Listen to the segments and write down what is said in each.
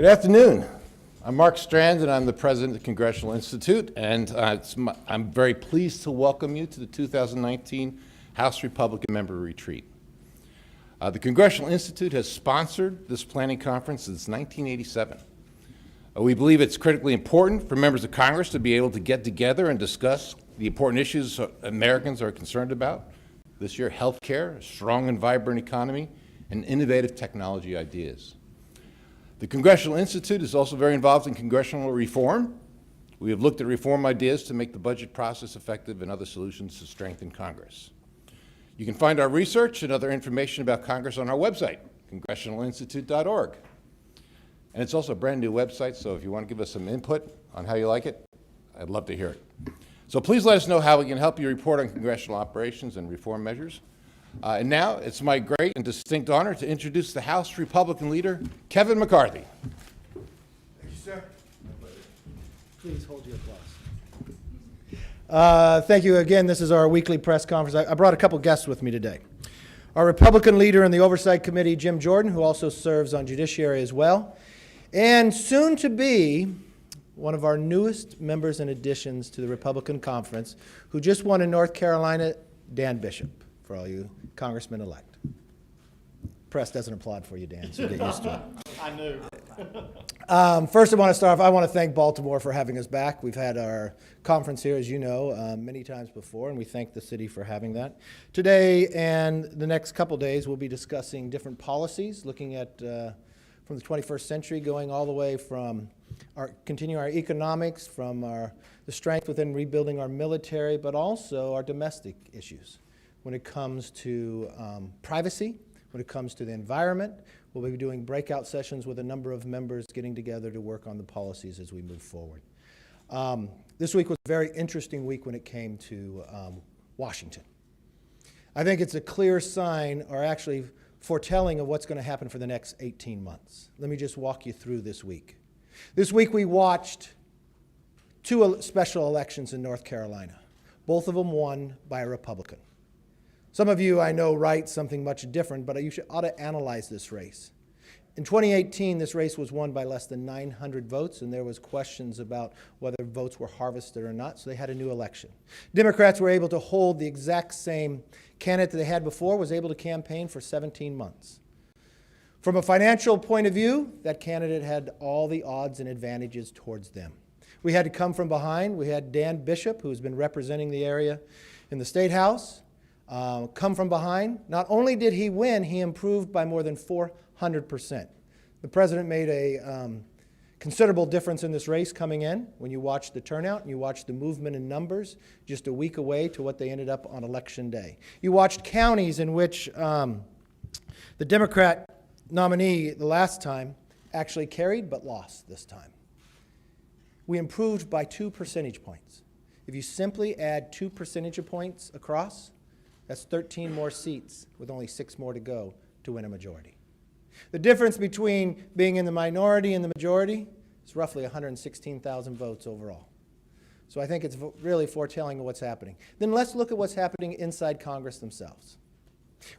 Good afternoon. I'm Mark Strand, and I'm the president of the Congressional Institute, and I'm very pleased to welcome you to the 2019 House Republican Member Retreat. The Congressional Institute has sponsored this planning conference since 1987. We believe it's critically important for members of Congress to be able to get together and discuss the important issues Americans are concerned about. This year, health care, a strong and vibrant economy, and innovative technology ideas. The Congressional Institute is also very involved in congressional reform. We have looked at reform ideas to make the budget process effective and other solutions to strengthen Congress. You can find our research and other information about Congress on our website, congressionalinstitute.org. And it's also a brand new website, so if you want to give us some input on how you like it, I'd love to hear it. So please let us know how we can help you report on congressional operations and reform measures. And now it's my great and distinct honor to introduce the House Republican leader, Kevin McCarthy. Thank you, sir. Please hold your applause. Thank you again. This is our weekly press conference. I brought a couple guests with me today. Our Republican leader in the Oversight Committee, Jim Jordan, who also serves on Judiciary as well, and soon to be one of our newest members and additions to the Republican Conference, who just won in North Carolina, Dan Bishop, for all you congressmen-elect. Press doesn't applaud for you, Dan, so get used to it. I knew. First, I want to start off, I want to thank Baltimore for having us back. We've had our conference here, as you know, many times before, and we thank the city for having that. Today and the next couple days, we'll be discussing different policies, looking at from the 21st century, going all the way from continuing our economics, from the strength within rebuilding our military, but also our domestic issues. When it comes to privacy, when it comes to the environment, we'll be doing breakout sessions with a number of members getting together to work on the policies as we move forward. This week was a very interesting week when it came to Washington. I think it's a clear sign, or actually foretelling, of what's going to happen for the next 18 months. Let me just walk you through this week. This week we watched two special elections in North Carolina, both of them won by a Republican. Some of you, I know, write something much different, but you ought to analyze this race. In 2018, this race was won by less than 900 votes, and there was questions about whether votes were harvested or not, so they had a new election. Democrats were able to hold the exact same candidate that they had before, was able to campaign for 17 months. From a financial point of view, that candidate had all the odds and advantages towards them. We had to come from behind. We had Dan Bishop, who's been representing the area in the State House, come from behind. Not only did he win, he improved by more than 400%. The president made a considerable difference in this race coming in when you watch the turnout and you watch the movement in numbers just a week away to what they ended up on Election Day. You watched counties in which the Democrat nominee the last time actually carried but lost this time. We improved by 2 percentage points. If you simply add 2 percentage points across, that's 13 more seats with only 6 more to go to win a majority. The difference between being in the minority and the majority is roughly 116,000 votes overall. So I think it's really foretelling of what's happening. Then let's look at what's happening inside Congress themselves.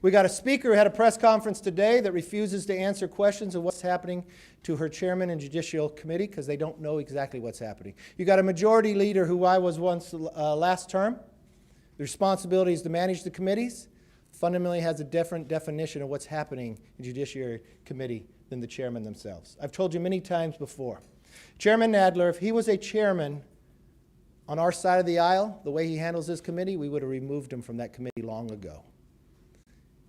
We got a speaker who had a press conference today that refuses to answer questions of what's happening to her chairman and Judicial Committee because they don't know exactly what's happening. You got a majority leader who I was once last term. The responsibility is to manage the committees, fundamentally has a different definition of what's happening in Judiciary Committee than the chairman themselves. I've told you many times before, Chairman Nadler, if he was a chairman on our side of the aisle, the way he handles his committee, we would have removed him from that committee long ago.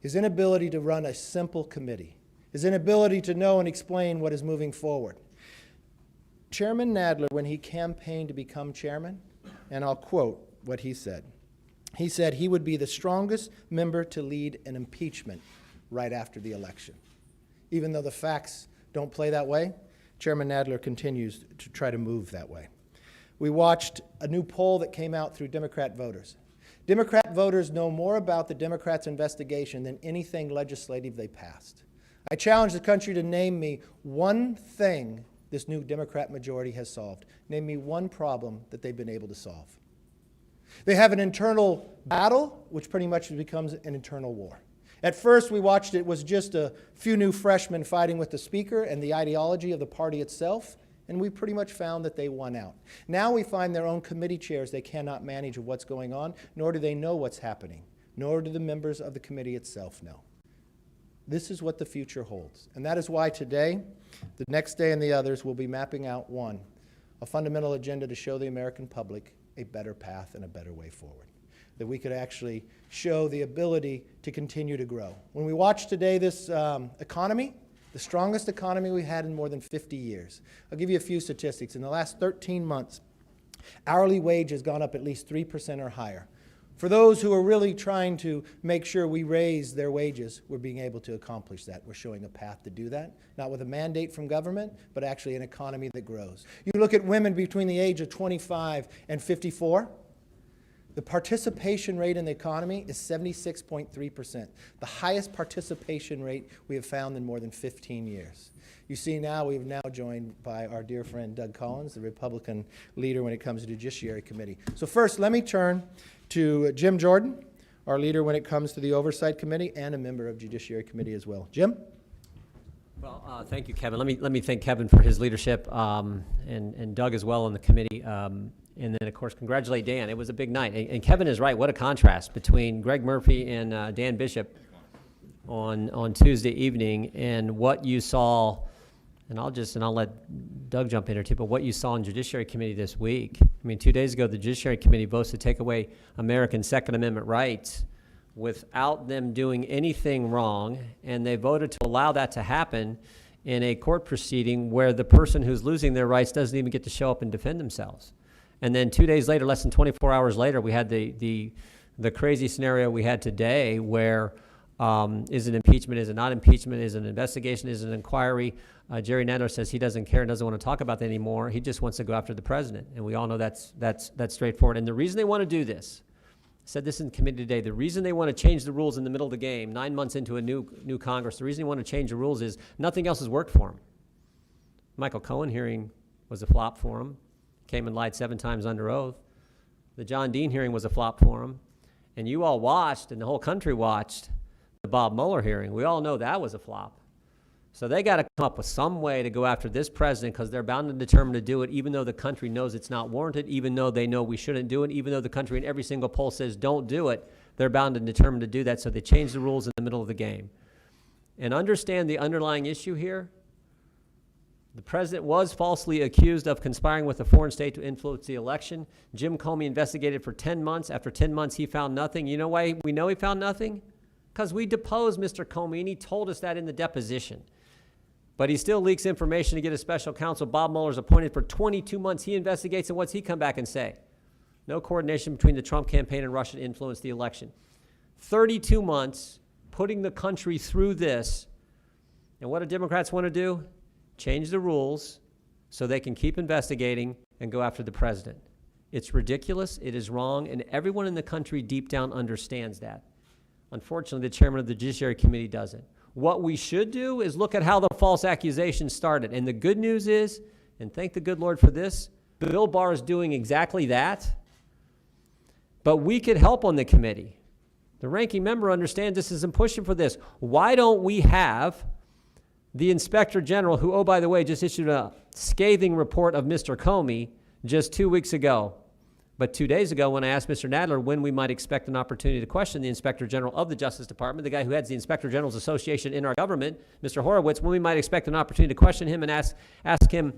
His inability to run a simple committee, his inability to know and explain what is moving forward. Chairman Nadler, when he campaigned to become chairman, and I'll quote what he said he would be the strongest member to lead an impeachment right after the election. Even though the facts don't play that way, Chairman Nadler continues to try to move that way. We watched a new poll that came out through Democrat voters. Democrat voters know more about the Democrats' investigation than anything legislative they passed. I challenge the country to name me one thing this new Democrat majority has solved. Name me one problem that they've been able to solve. They have an internal battle, which pretty much becomes an internal war. At first, we watched it was just a few new freshmen fighting with the speaker and the ideology of the party itself, and we pretty much found that they won out. Now we find their own committee chairs they cannot manage of what's going on, nor do they know what's happening, nor do the members of the committee itself know. This is what the future holds, and that is why today, the next day, and the others will be mapping out a fundamental agenda to show the American public a better path and a better way forward, that we could actually show the ability to continue to grow. When we watch today this economy, the strongest economy we had in more than 50 years. I'll give you a few statistics. In the last 13 months, hourly wage has gone up at least 3% or higher. For those who are really trying to make sure we raise their wages, we're being able to accomplish that. We're showing a path to do that, not with a mandate from government, but actually an economy that grows. You look at women between the age of 25 and 54, the participation rate in the economy is 76.3%, the highest participation rate we have found in more than 15 years. You see now, we've now joined by our dear friend Doug Collins, the Republican leader when it comes to the Judiciary Committee. So first, let me turn to Jim Jordan, our leader when it comes to the Oversight Committee and a member of Judiciary Committee as well. Jim? Well, thank you, Kevin. Let me thank Kevin for his leadership and Doug as well on the committee. And then, of course, congratulate Dan. It was a big night. And Kevin is right. What a contrast between Greg Murphy and Dan Bishop on Tuesday evening, and what you saw. And I'll let Doug jump in here too. But what you saw in Judiciary Committee this week. I mean, 2 days ago, the Judiciary Committee votes to take away American Second Amendment rights without them doing anything wrong, and they voted to allow that to happen in a court proceeding where the person who's losing their rights doesn't even get to show up and defend themselves. And then 2 days later, less than 24 hours later, we had the crazy scenario we had today where is it impeachment, is it not impeachment, is it an investigation, is it an inquiry? Jerry Nadler says he doesn't care and doesn't want to talk about that anymore. He just wants to go after the president. And we all know that's straightforward. And the reason they want to do this, I said this in committee today, the reason they want to change the rules in the middle of the game, 9 months into a new Congress, the reason they want to change the rules is nothing else has worked for them. Michael Cohen hearing was a flop for him. Came and lied 7 times under oath. The John Dean hearing was a flop for him. And you all watched, and the whole country watched, the Bob Mueller hearing. We all know that was a flop. So they got to come up with some way to go after this president, because they're bound and determined to do it, even though the country knows it's not warranted, even though they know we shouldn't do it, even though the country in every single poll says don't do it. They're bound and determined to do that, so they change the rules in the middle of the game. And understand the underlying issue here. The president was falsely accused of conspiring with a foreign state to influence the election. Jim Comey investigated for 10 months. After 10 months, he found nothing. You know why we know he found nothing? Because we deposed Mr. Comey, and he told us that in the deposition. But he still leaks information to get a special counsel. Bob Mueller's appointed for 22 months. He investigates, and what's he come back and say? No coordination between the Trump campaign and Russia to influence the election. 32 months, putting the country through this. And what do Democrats want to do? Change the rules so they can keep investigating and go after the president. It's ridiculous, it is wrong, and everyone in the country deep down understands that. Unfortunately, the chairman of the Judiciary Committee doesn't. What we should do is look at how the false accusations started. And the good news is, and thank the good Lord for this, Bill Barr is doing exactly that. But we could help on the committee. The ranking member understands this isn't pushing for this. Why don't we have the Inspector General, who, oh, by the way, just issued a scathing report of Mr. Comey just 2 weeks ago. But 2 days ago, when I asked Mr. Nadler when we might expect an opportunity to question the Inspector General of the Justice Department, the guy who heads the Inspector General's Association in our government, Mr. Horowitz, when we might expect an opportunity to question him and ask him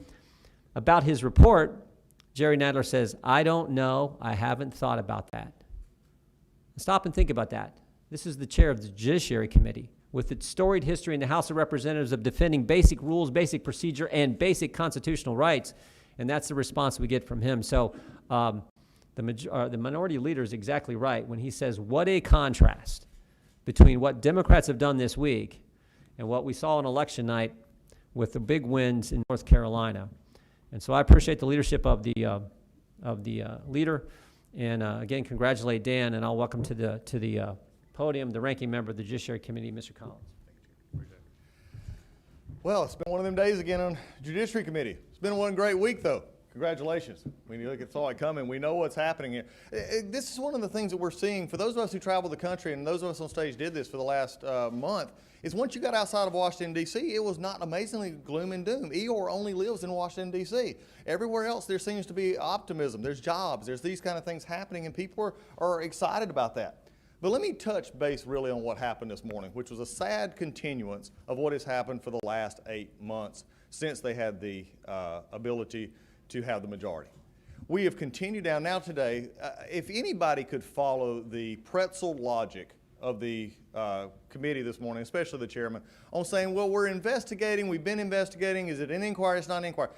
about his report, Jerry Nadler says, I don't know. I haven't thought about that. Stop and think about that. This is the chair of the Judiciary Committee, with its storied history in the House of Representatives of defending basic rules, basic procedure, and basic constitutional rights. And that's the response we get from him. So the minority leader is exactly right when he says, what a contrast between what Democrats have done this week and what we saw on election night with the big wins in North Carolina. And so I appreciate the leadership of the leader. And again, congratulate Dan, and I'll welcome to the podium the ranking member of the Judiciary Committee, Mr. Collins. Well, it's been one of them days again on Judiciary Committee. It's been one great week, though. Congratulations. When you saw it coming, we know what's happening here. This is one of the things that we're seeing for those of us who travel the country, and those of us on stage did this for the last month, is once you got outside of Washington, D.C., it was not amazingly gloom and doom. Eeyore only lives in Washington, D.C. Everywhere else, there seems to be optimism. There's jobs. There's these kind of things happening, and people are excited about that. But let me touch base really on what happened this morning, which was a sad continuance of what has happened for the last 8 months since they had the ability to have the majority. We have continued down. Now today, if anybody could follow the pretzel logic of the committee this morning, especially the chairman, on saying, well, we're investigating, we've been investigating, is it an inquiry, it's not an inquiry.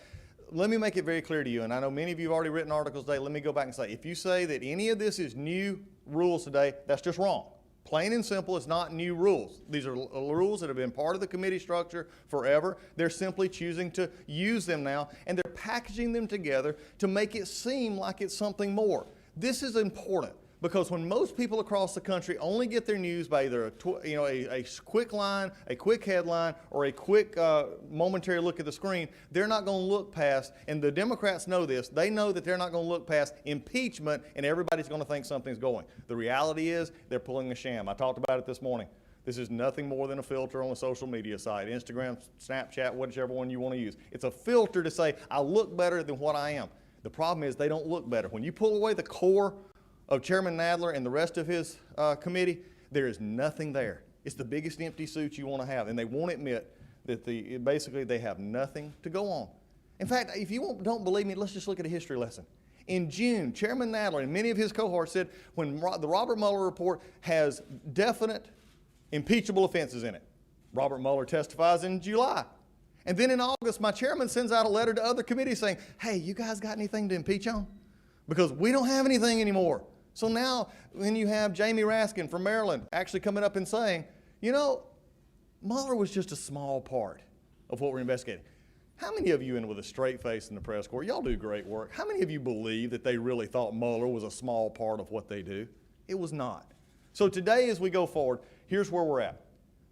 Let me make it very clear to you, and I know many of you have already written articles today, let me go back and say, if you say that any of this is new rules today, that's just wrong. Plain and simple, it's not new rules. These are rules that have been part of the committee structure forever. They're simply choosing to use them now, and they're packaging them together to make it seem like it's something more. This is important because when most people across the country only get their news by either a quick line, a quick headline, or a quick momentary look at the screen, they're not going to look past, and the Democrats know this, they know that they're not going to look past impeachment and everybody's going to think something's going. The reality is they're pulling a sham. I talked about it this morning. This is nothing more than a filter on a social media site, Instagram, Snapchat, whichever one you want to use. It's a filter to say, I look better than what I am. The problem is they don't look better. When you pull away the core of Chairman Nadler and the rest of his committee, there is nothing there. It's the biggest empty suit you want to have, and they won't admit that basically they have nothing to go on. In fact, if you don't believe me, let's just look at a history lesson. In June, Chairman Nadler and many of his cohorts said when the Robert Mueller report has definite impeachable offenses in it. Robert Mueller testifies in July. And then in August, my chairman sends out a letter to other committees saying, hey, you guys got anything to impeach on? Because we don't have anything anymore. So now when you have Jamie Raskin from Maryland actually coming up and saying, you know, Mueller was just a small part of what we're investigating. How many of you in with a straight face in the press corps, y'all do great work. How many of you believe that they really thought Mueller was a small part of what they do? It was not. So today as we go forward, here's where we're at.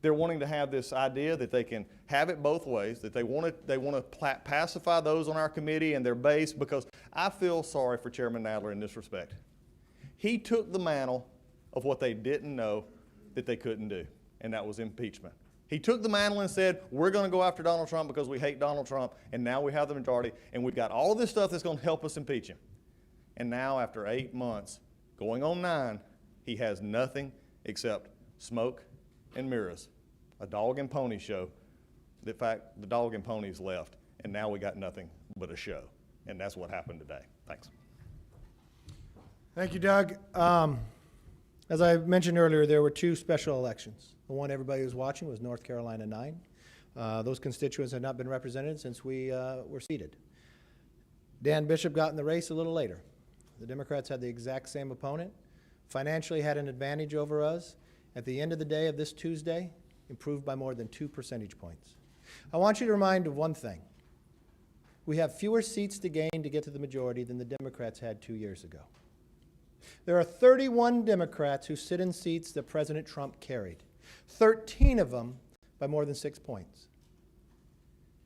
They're wanting to have this idea that they can have it both ways, that they want to pacify those on our committee and their base, because I feel sorry for Chairman Nadler in this respect. He took the mantle of what they didn't know that they couldn't do, and that was impeachment. He took the mantle and said, we're going to go after Donald Trump because we hate Donald Trump, and now we have the majority, and we've got all this stuff that's going to help us impeach him. And now, after 8 months, going on 9, he has nothing except smoke and mirrors, a dog and pony show. In fact, the dog and ponies left, and now we got nothing but a show, and that's what happened today. Thanks. Thank you, Doug. As I mentioned earlier, there were 2 special elections. The one everybody was watching was North Carolina 9. Those constituents had not been represented since we were seated. Dan Bishop got in the race a little later. The Democrats had the exact same opponent, financially had an advantage over us. At the end of the day of this Tuesday, improved by more than 2 percentage points. I want you to remind of one thing. We have fewer seats to gain to get to the majority than the Democrats had 2 years ago. There are 31 Democrats who sit in seats that President Trump carried, 13 of them by more than 6 points.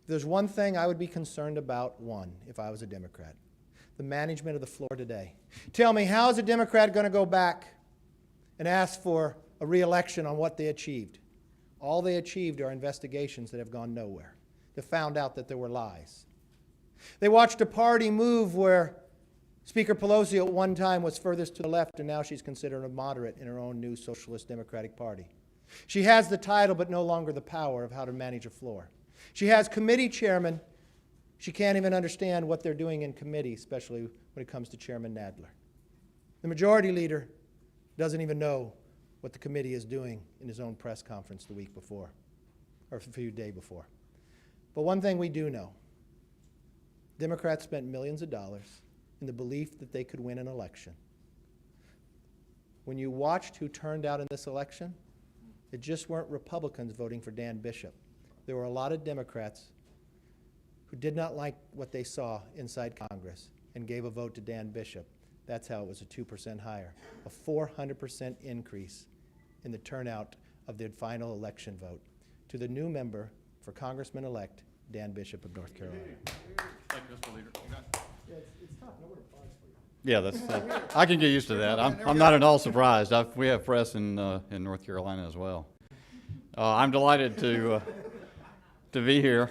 If there's one thing I would be concerned about, if I was a Democrat, the management of the floor today. Tell me, how is a Democrat going to go back and ask for a re-election on what they achieved? All they achieved are investigations that have gone nowhere. They found out that there were lies. They watched a party move where Speaker Pelosi at one time was furthest to the left, and now she's considered a moderate in her own new Socialist Democratic Party. She has the title, but no longer the power of how to manage a floor. She has committee chairmen. She can't even understand what they're doing in committee, especially when it comes to Chairman Nadler. The majority leader doesn't even know what the committee is doing in his own press conference the week before, or a few days before. But one thing we do know, Democrats spent millions of dollars in the belief that they could win an election. When you watched who turned out in this election, it just weren't Republicans voting for Dan Bishop. There were a lot of Democrats who did not like what they saw inside Congress and gave a vote to Dan Bishop. That's how it was a 2% higher, a 400% increase in the turnout of the final election vote to the new member for Congressman-elect Dan Bishop of North Carolina. Thank you, Mr. Leader. Yeah, that's, I can get used to that. I'm not at all surprised. We have press in North Carolina as well. I'm delighted to be here.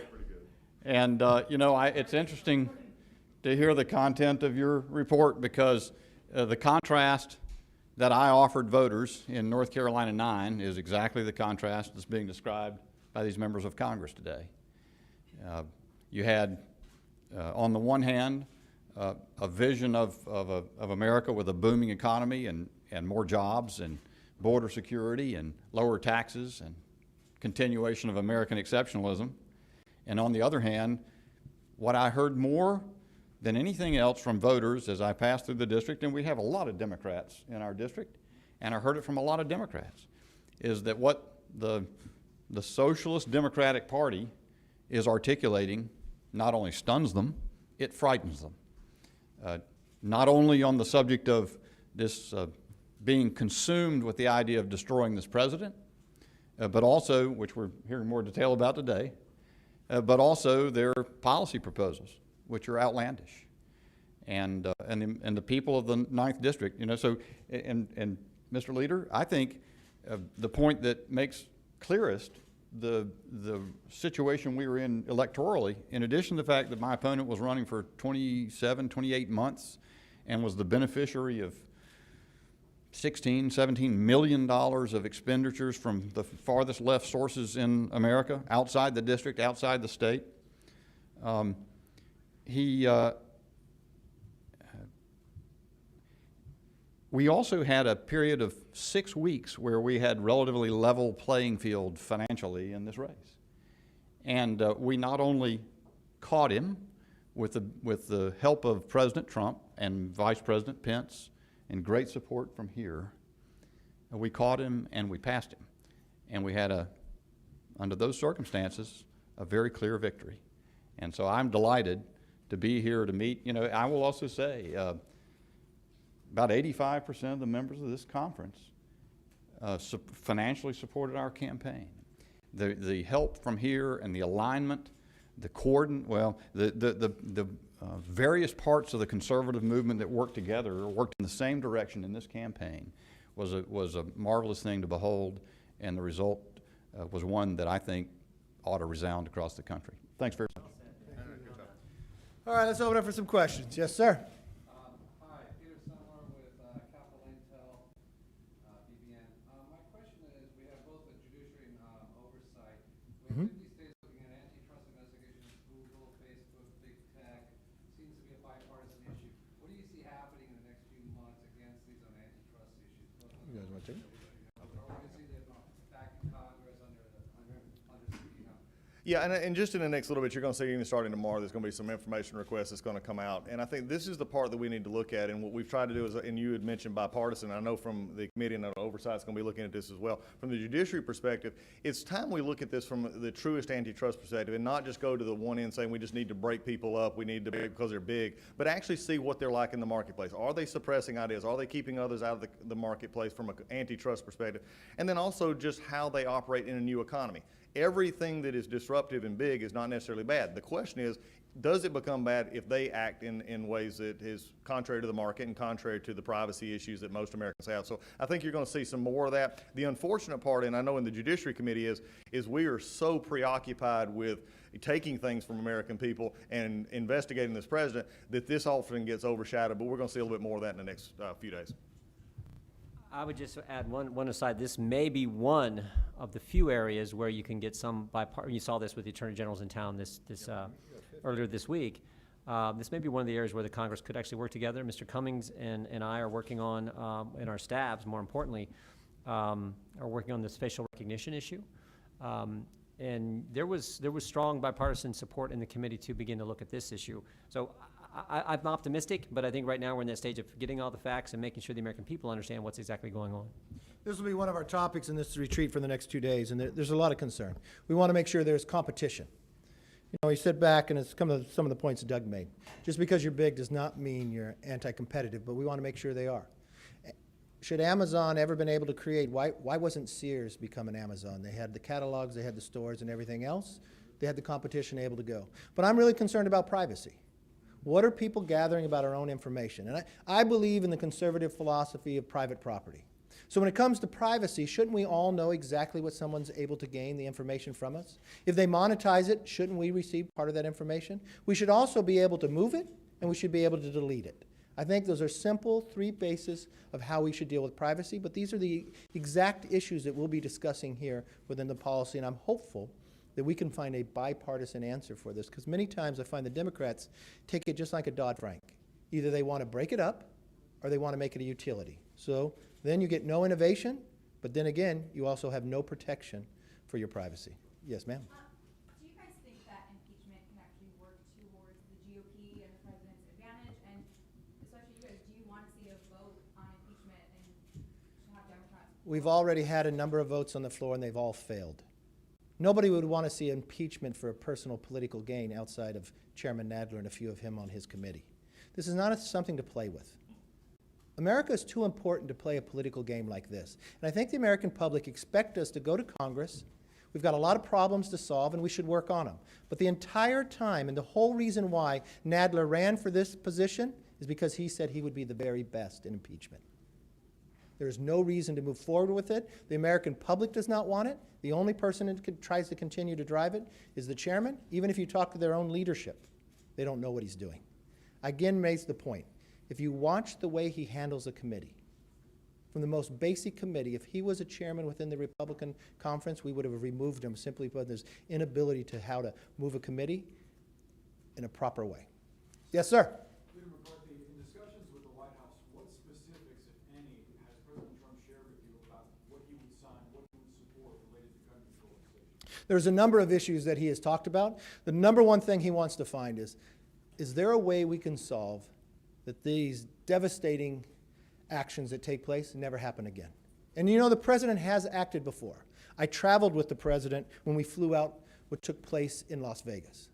And, it's interesting to hear the content of your report because the contrast that I offered voters in North Carolina 9 is exactly the contrast that's being described by these members of Congress today. You had, on the one hand, a vision of America with a booming economy and more jobs and border security and lower taxes and continuation of American exceptionalism. And on the other hand, what I heard more than anything else from voters as I passed through the district, and we have a lot of Democrats in our district, and I heard it from a lot of Democrats, is that what the Socialist Democratic Party is articulating not only stuns them, it frightens them. Not only on the subject of this being consumed with the idea of destroying this president, but also, which we're hearing more detail about today, but also their policy proposals, which are outlandish. And the people of the 9th District, so, and Mr. Leader, I think the point that makes clearest the situation we were in electorally, in addition to the fact that my opponent was running for 27, 28 months and was the beneficiary of $16-17 million of expenditures from the farthest left sources in America, outside the district, outside the state. We also had a period of 6 weeks where we had relatively level playing field financially in this race. And we not only caught him with the help of President Trump and Vice President Pence and great support from here, we caught him and we passed him. And we had under those circumstances, a very clear victory. And so I'm delighted to be here to meet. I will also say, about 85% of the members of this conference financially supported our campaign. The help from here and the alignment, the various parts of the conservative movement that worked together or worked in the same direction in this campaign was a marvelous thing to behold, and the result was one that I think ought to resound across the country. Thanks very much. All right, let's open up for some questions. Yes, sir. Hi, Peter Summer with Capital Intel, BBN. My question is, we have both the judiciary and oversight. We have 50 states looking at antitrust investigations, Google, Facebook, big tech. Seems to be a bipartisan issue. What do you see happening in the next few months against these on antitrust issues? You guys want to take it? Or we see them back in Congress under subpoena. Yeah, and just in the next little bit, you're going to see even starting tomorrow, there's going to be some information requests that's going to come out. And I think this is the part that we need to look at. And what we've tried to do is, and you had mentioned bipartisan, I know from the committee and oversight is going to be looking at this as well. From the judiciary perspective, it's time we look at this from the truest antitrust perspective and not just go to the one end saying we just need to break people up, we need to because they're big, but actually see what they're like in the marketplace. Are they suppressing ideas? Are they keeping others out of the marketplace from an antitrust perspective? And then also just how they operate in a new economy. Everything that is disruptive and big is not necessarily bad. The question is, does it become bad if they act in ways that is contrary to the market and contrary to the privacy issues that most Americans have? So I think you're going to see some more of that. The unfortunate part, and I know in the Judiciary Committee, is we are so preoccupied with taking things from American people and investigating this president that this often gets overshadowed, but we're going to see a little bit more of that in the next few days. I would just add one aside. This may be one of the few areas where you can get some bipartisan. You saw this with the attorney generals in town earlier this week. This may be one of the areas where the Congress could actually work together. Mr. Cummings and I are working on, and our staffs, more importantly, are working on this facial recognition issue. And there was strong bipartisan support in the committee to begin to look at this issue. So I'm optimistic, but I think right now we're in that stage of getting all the facts and making sure the American people understand what's exactly going on. This will be one of our topics in this retreat for the next 2 days, and there's a lot of concern. We want to make sure there's competition. We sit back, and it's come to some of the points that Doug made. Just because you're big does not mean you're anti-competitive, but we want to make sure they are. Should Amazon ever been able to create, why wasn't Sears become an Amazon? They had the catalogs, they had the stores and everything else. They had the competition able to go. But I'm really concerned about privacy. What are people gathering about our own information? And I believe in the conservative philosophy of private property. So when it comes to privacy, shouldn't we all know exactly what someone's able to gain the information from us? If they monetize it, shouldn't we receive part of that information? We should also be able to move it, and we should be able to delete it. I think those are simple 3 bases of how we should deal with privacy, but these are the exact issues that we'll be discussing here within the policy, and I'm hopeful that we can find a bipartisan answer for this, because many times I find the Democrats take it just like a Dodd-Frank. Either they want to break it up, or they want to make it a utility. So then you get no innovation, but then again, you also have no protection for your privacy. Yes, ma'am. Do you guys think that impeachment can actually work towards the GOP and the president's advantage? And especially you guys, do you want to see a vote on impeachment and to have Democrats? We've already had a number of votes on the floor, and they've all failed. Nobody would want to see impeachment for a personal political gain outside of Chairman Nadler and a few of him on his committee. This is not something to play with. America is too important to play a political game like this. And I think the American public expect us to go to Congress. We've got a lot of problems to solve, and we should work on them. But the entire time, and the whole reason why Nadler ran for this position is because he said he would be the very best in impeachment. There's no reason to move forward with it. The American public does not want it. The only person that tries to continue to drive it is the chairman. Even if you talk to their own leadership, they don't know what he's doing. Again, makes the point. If you watch the way he handles a committee, from the most basic committee, if he was a chairman within the Republican conference, we would have removed him simply because his inability to how to move a committee in a proper way. Yes, sir. Leader McCarthy, in discussions with the White House, what specifics, if any, has President Trump shared with you about what he would sign, what he would support related to gun control legislation? There's a number of issues that he has talked about. The number one thing he wants to find is there a way we can solve that these devastating actions that take place never happen again? And you know, the president has acted before. I traveled with the president when we flew out what took place in Las Vegas.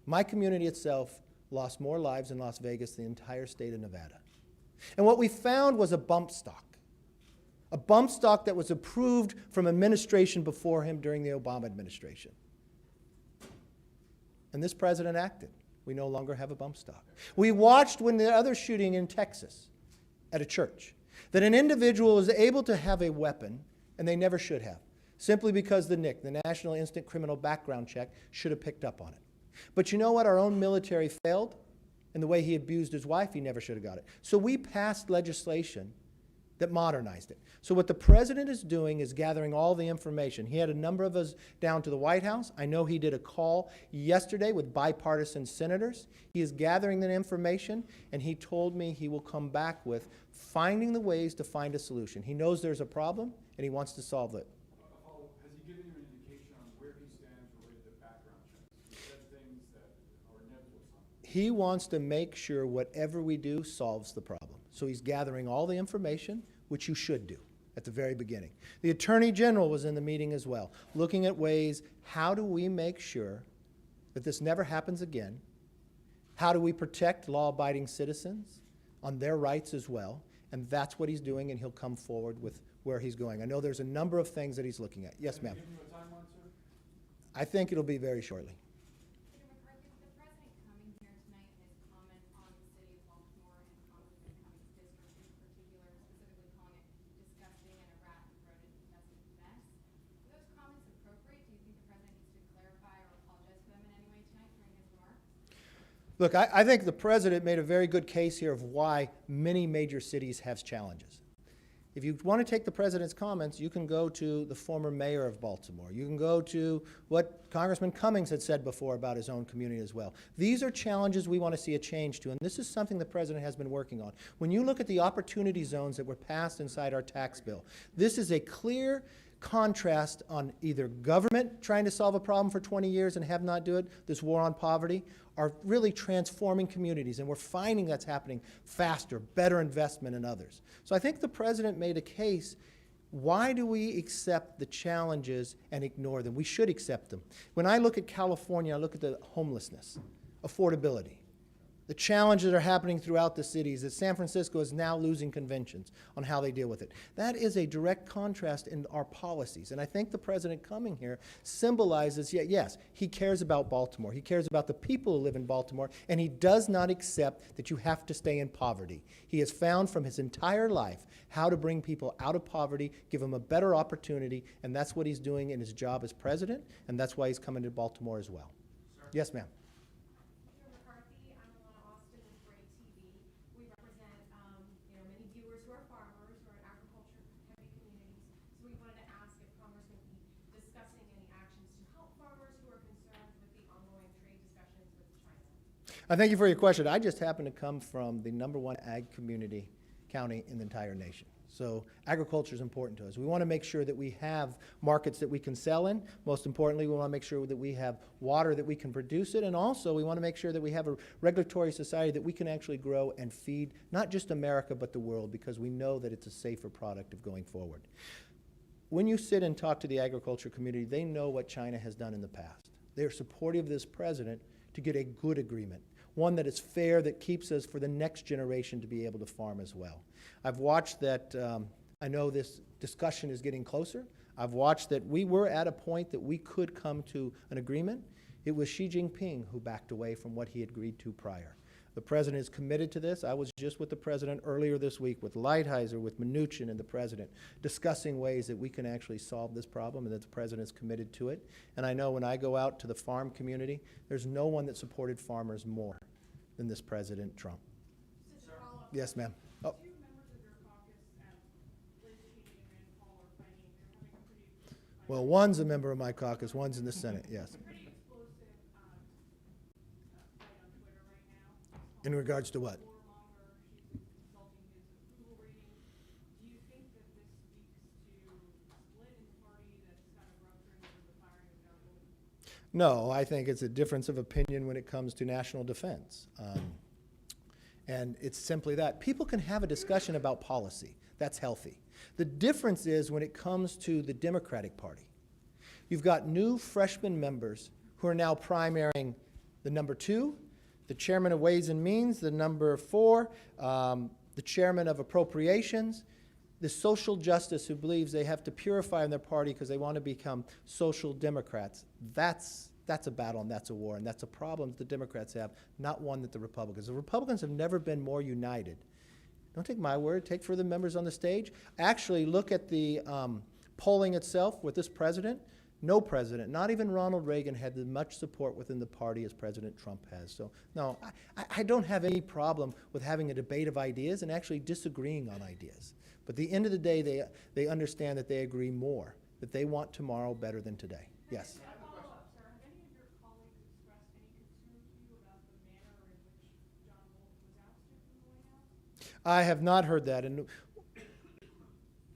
My community itself lost more lives in Las Vegas than the entire state of Nevada. And what we found was a bump stock that was approved from administration before him during the Obama administration. And this president acted. We no longer have a bump stock. We watched when the other shooting in Texas at a church, that an individual was able to have a weapon, and they never should have, simply because the NIC, the National Instant Criminal Background Check, should have picked up on it. But you know what? Our own military failed, and the way he abused his wife, he never should have got it. So we passed legislation that modernized it. So what the president is doing is gathering all the information. He had a number of us down to the White House. I know he did a call yesterday with bipartisan senators. He is gathering that information, and he told me he will come back with finding the ways to find a solution. He knows there's a problem, and he wants to solve it. Has he given you an indication on where he stands related to background checks? He said things that are nebulous on it. He wants to make sure whatever we do solves the problem. So he's gathering all the information, which you should do at the very beginning. The Attorney General was in the meeting as well, looking at ways, how do we make sure that this never happens again? How do we protect law-abiding citizens on their rights as well? And that's what he's doing, and he'll come forward with where he's going. I know there's a number of things that he's looking at. Yes, ma'am. Give him a timeline, sir? I think it'll be very shortly. Leader McCarthy, with the president coming here tonight and his comments on the city of Baltimore and Congressman Cummings' district in particular, specifically calling it disgusting and a rat and rodent infested mess, were those comments appropriate? Do you think the president needs to clarify or apologize to them in any way tonight during his remarks? Look, I think the president made a very good case here of why many major cities have challenges. If you want to take the president's comments, you can go to the former mayor of Baltimore. You can go to what Congressman Cummings had said before about his own community as well. These are challenges we want to see a change to, and this is something the president has been working on. When you look at the opportunity zones that were passed inside our tax bill, this is a clear contrast on either government trying to solve a problem for 20 years and have not do it, this war on poverty, are really transforming communities, and we're finding that's happening faster, better investment in others. So I think the president made a case. Why do we accept the challenges and ignore them? We should accept them. When I look at California, I look at the homelessness, affordability, the challenges that are happening throughout the cities, that San Francisco is now losing conventions on how they deal with it. That is a direct contrast in our policies. And I think the president coming here symbolizes, yes, he cares about Baltimore. He cares about the people who live in Baltimore, and he does not accept that you have to stay in poverty. He has found from his entire life how to bring people out of poverty, give them a better opportunity, and that's what he's doing in his job as president, and that's why he's coming to Baltimore as well. Yes, ma'am. Peter McCarthy, I'm Alana Austin with Gray TV. We represent, many viewers who are farmers, who are in agriculture-heavy communities. So we wanted to ask if Congress would be discussing any actions to help farmers who are concerned with the ongoing trade discussions with China. I thank you for your question. I just happen to come from the #1 ag community county in the entire nation. So agriculture is important to us. We want to make sure that we have markets that we can sell in. Most importantly, we want to make sure that we have water that we can produce it. And also, we want to make sure that we have a regulatory society that we can actually grow and feed not just America, but the world, because we know that it's a safer product of going forward. When you sit and talk to the agriculture community, they know what China has done in the past. They're supportive of this president to get a good agreement, one that is fair, that keeps us for the next generation to be able to farm as well. I've watched that, I know this discussion is getting closer. I've watched that we were at a point that we could come to an agreement. It was Xi Jinping who backed away from what he had agreed to prior. The president is committed to this. I was just with the president earlier this week, with Lighthizer, with Mnuchin and the president, discussing ways that we can actually solve this problem, and that the president is committed to it. And I know when I go out to the farm community, there's no one that supported farmers more than this President Trump. Just a follow-up. Yes, ma'am. Oh, Two members of your caucus, Liz Cheney and Rand Paul, are fighting. They're having a pretty well, one's a member of my caucus, one's in the Senate, yes. pretty explosive fight on Twitter right now. In regards to what? Warmonger, she's insulting his approval rating. Do you think that this speaks to a split in the party that's kind of rupturing over the firing of John Bolton? No, I think it's a difference of opinion when it comes to national defense. And it's simply that. People can have a discussion about policy. That's healthy. The difference is when it comes to the Democratic Party. You've got new freshman members who are now primarying the #2, the chairman of Ways and Means, the #4, the chairman of Appropriations, the social justice who believes they have to purify in their party because they want to become social Democrats. That's a battle and that's a war, and that's a problem that the Democrats have, not one that the Republicans. The Republicans have never been more united. Don't take my word, take for the members on the stage. Actually, look at the polling itself with this president. No president, not even Ronald Reagan, had as much support within the party as President Trump has. So, no, I don't have any problem with having a debate of ideas and actually disagreeing on ideas. But at the end of the day, they understand that they agree more, that they want tomorrow better than today. Yes? Sir, have any of your colleagues expressed any concern to you about the manner in which John Bolton was ousted from the White House? I have not heard that. And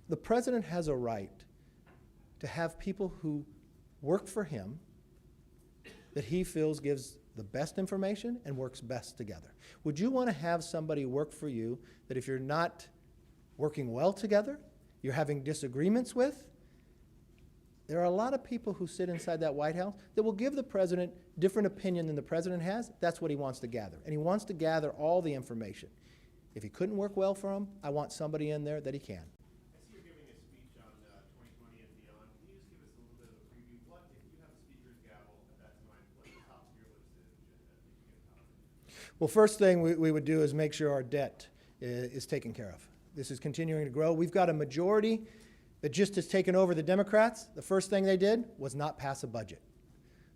the president has a right to have people who work for him that he feels gives the best information and works best together. Would you want to have somebody work for you that if you're not working well together, you're having disagreements with? There are a lot of people who sit inside that White House that will give the president different opinion than the president has. That's what he wants to gather. And he wants to gather all the information. If he couldn't work well for him, I want somebody in there that he can. I see you're giving a speech on 2020 and beyond. Can you just give us a little bit of a preview? What, if you have a speaker's gavel at that time, what the top of your list is that you get power? Well, first thing we would do is make sure our debt is taken care of. This is continuing to grow. We've got a majority that just has taken over the Democrats. The first thing they did was not pass a budget.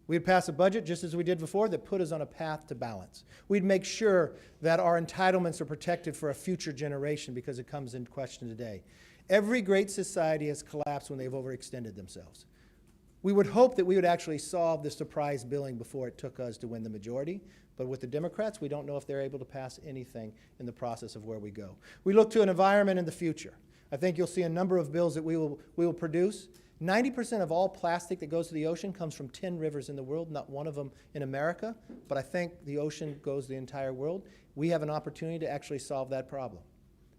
We'd pass a budget, just as we did before, that put us on a path to balance. We'd make sure that our entitlements are protected for a future generation because it comes in question today. Every great society has collapsed when they've overextended themselves. We would hope that we would actually solve the surprise billing before it took us to win the majority. But with the Democrats, we don't know if they're able to pass anything in the process of where we go. We look to an environment in the future. I think you'll see a number of bills that we will produce. 90% of all plastic that goes to the ocean comes from 10 rivers in the world, not one of them in America. But I think the ocean goes the entire world. We have an opportunity to actually solve that problem.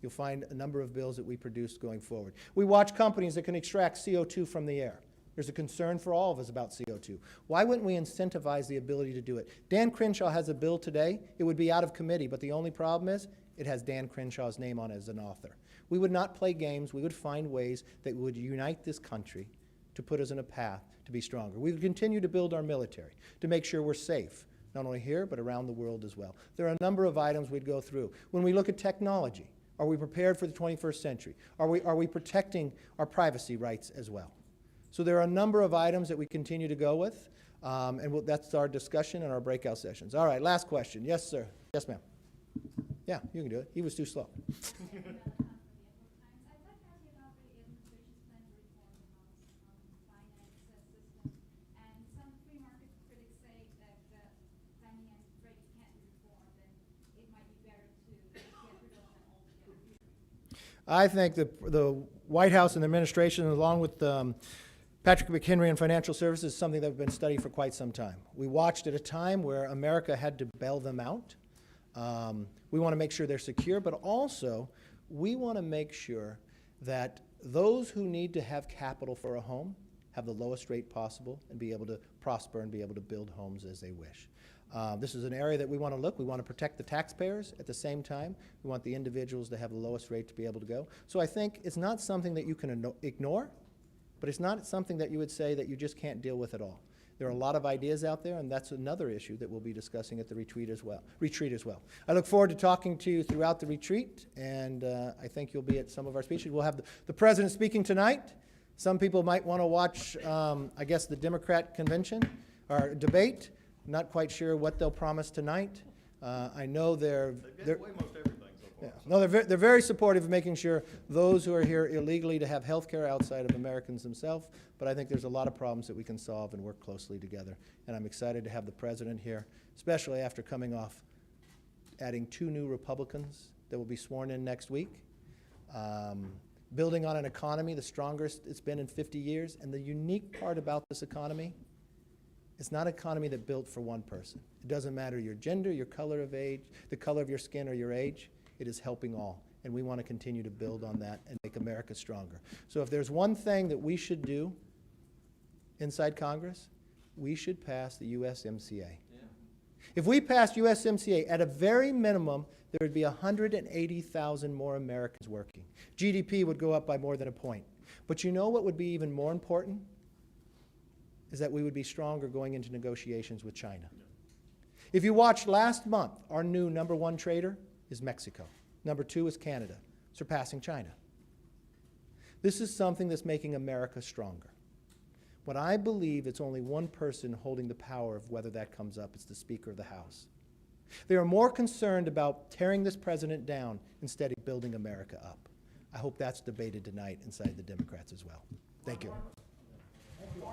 You'll find a number of bills that we produce going forward. We watch companies that can extract CO2 from the air. There's a concern for all of us about CO2. Why wouldn't we incentivize the ability to do it? Dan Crenshaw has a bill today. It would be out of committee, but the only problem is it has Dan Crenshaw's name on it as an author. We would not play games. We would find ways that would unite this country to put us in a path to be stronger. We would continue to build our military to make sure we're safe, not only here, but around the world as well. There are a number of items we'd go through. When we look at technology, are we prepared for the 21st century? Are we protecting our privacy rights as well? So there are a number of items that we continue to go with, and that's our discussion and our breakout sessions. All right, last question. Yes, sir. Yes, ma'am. Yeah, you can do it. He was too slow. I'd like to ask you about the administration's plan to reform the House finance system. And some free market critics say that Fannie and Freddie can't be reformed, and it might be better to get rid of them altogether. I think the White House and the administration, along with Patrick McHenry and Financial Services, is something that we've been studying for quite some time. We watched at a time where America had to bail them out. We want to make sure they're secure, but also we want to make sure that those who need to have capital for a home have the lowest rate possible and be able to prosper and be able to build homes as they wish. This is an area that we want to look. We want to protect the taxpayers at the same time. We want the individuals to have the lowest rate to be able to go. So I think it's not something that you can ignore, but it's not something that you would say that you just can't deal with at all. There are a lot of ideas out there, and that's another issue that we'll be discussing at the retreat as well. I look forward to talking to you throughout the retreat, and I think you'll be at some of our speeches. We'll have the president speaking tonight. Some people might want to watch, I guess, the Democrat convention or debate. Not quite sure what they'll promise tonight. I know they're Away most everything so far. yeah. No, they're very supportive of making sure those who are here illegally to have health care outside of Americans themselves, but I think there's a lot of problems that we can solve and work closely together. And I'm excited to have the president here, especially after coming off adding 2 new Republicans that will be sworn in next week. Building on an economy, the strongest it's been in 50 years. And the unique part about this economy, it's not an economy that built for one person. It doesn't matter your gender, your color of age, the color of your skin, or your age. It is helping all. And we want to continue to build on that and make America stronger. So if there's one thing that we should do inside Congress, we should pass the USMCA. Yeah. If we passed USMCA, at a very minimum, there would be 180,000 more Americans working. GDP would go up by more than a point. But you know what would be even more important? Is that we would be stronger going into negotiations with China. If you watched last month, our new #1 trader is Mexico. #2 is Canada, surpassing China. This is something that's making America stronger. But I believe it's only one person holding the power of whether that comes up. It's the Speaker of the House. They are more concerned about tearing this president down instead of building America up. I hope that's debated tonight inside the Democrats as well. Thank you. Thank you.